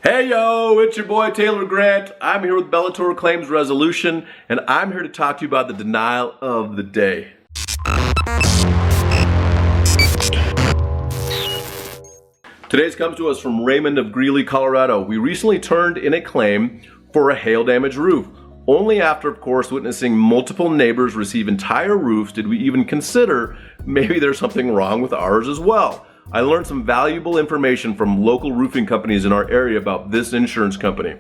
Hey yo, it's your boy Taylor Grant. I'm here with Bellator Claims Resolution, and I'm here to talk to you about the denial of the day. Today's comes to us from Raymond of Greeley, Colorado. We recently turned in a claim for a hail damaged roof. Only after, of course, witnessing multiple neighbors receive entire roofs did we even consider maybe there's something wrong with ours as well. I learned some valuable information from local roofing companies in our area about this insurance company.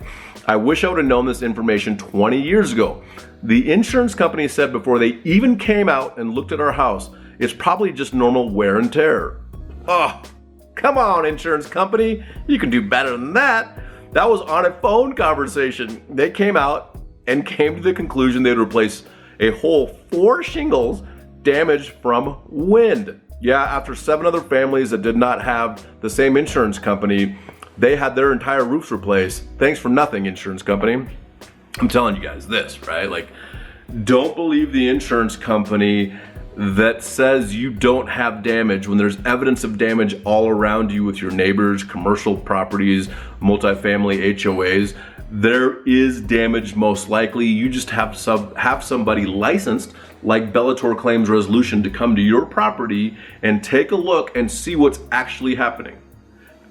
I wish I would have known this information 20 years ago. The insurance company said before they even came out and looked at our house, it's probably just normal wear and tear. Oh, come on, insurance company. You can do better than that. That was on a phone conversation. They came out and came to the conclusion they'd replace a whole 4 shingles damaged from wind. Yeah, after 7 other families that did not have the same insurance company, they had their entire roofs replaced. Thanks for nothing, insurance company. I'm telling you guys this, right? Like, don't believe the insurance company that says you don't have damage when there's evidence of damage all around you with your neighbors, commercial properties, multifamily HOAs. There is damage most likely. You just have somebody licensed like Bellator Claims Resolution to come to your property and take a look and see what's actually happening.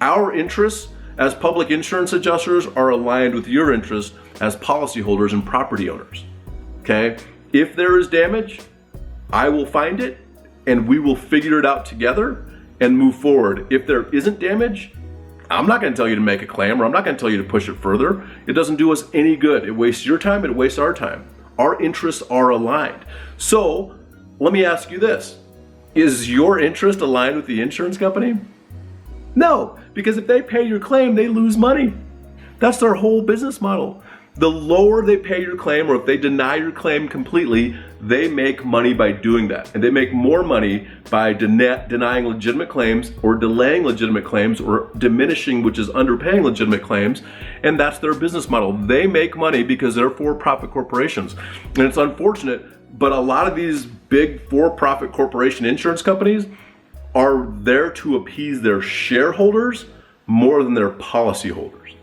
Our interests as public insurance adjusters are aligned with your interests as policyholders and property owners. Okay? If there is damage, I will find it and we will figure it out together and move forward. If there isn't damage, I'm not going to tell you to make a claim, or I'm not going to tell you to push it further. It doesn't do us any good. It wastes your time, it wastes our time. Our interests are aligned. So let me ask you this. Is your interest aligned with the insurance company? No, because if they pay your claim, they lose money. That's their whole business model. The lower they pay your claim, or if they deny your claim completely, they make money by doing that. And they make more money by denying legitimate claims, or delaying legitimate claims, or diminishing, which is underpaying legitimate claims. And that's their business model. They make money because they're for-profit corporations. And it's unfortunate, but a lot of these big for-profit corporation insurance companies are there to appease their shareholders more than their policyholders.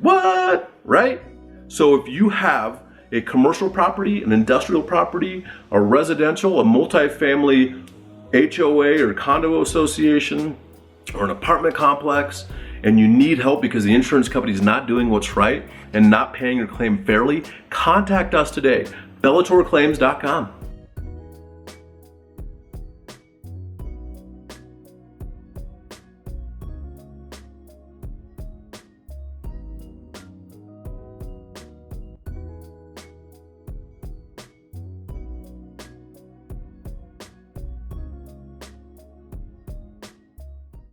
What? Right? So if you have a commercial property, an industrial property, a residential, a multifamily HOA or condo association, or an apartment complex, and you need help because the insurance company is not doing what's right and not paying your claim fairly, contact us today, bellatorclaims.com.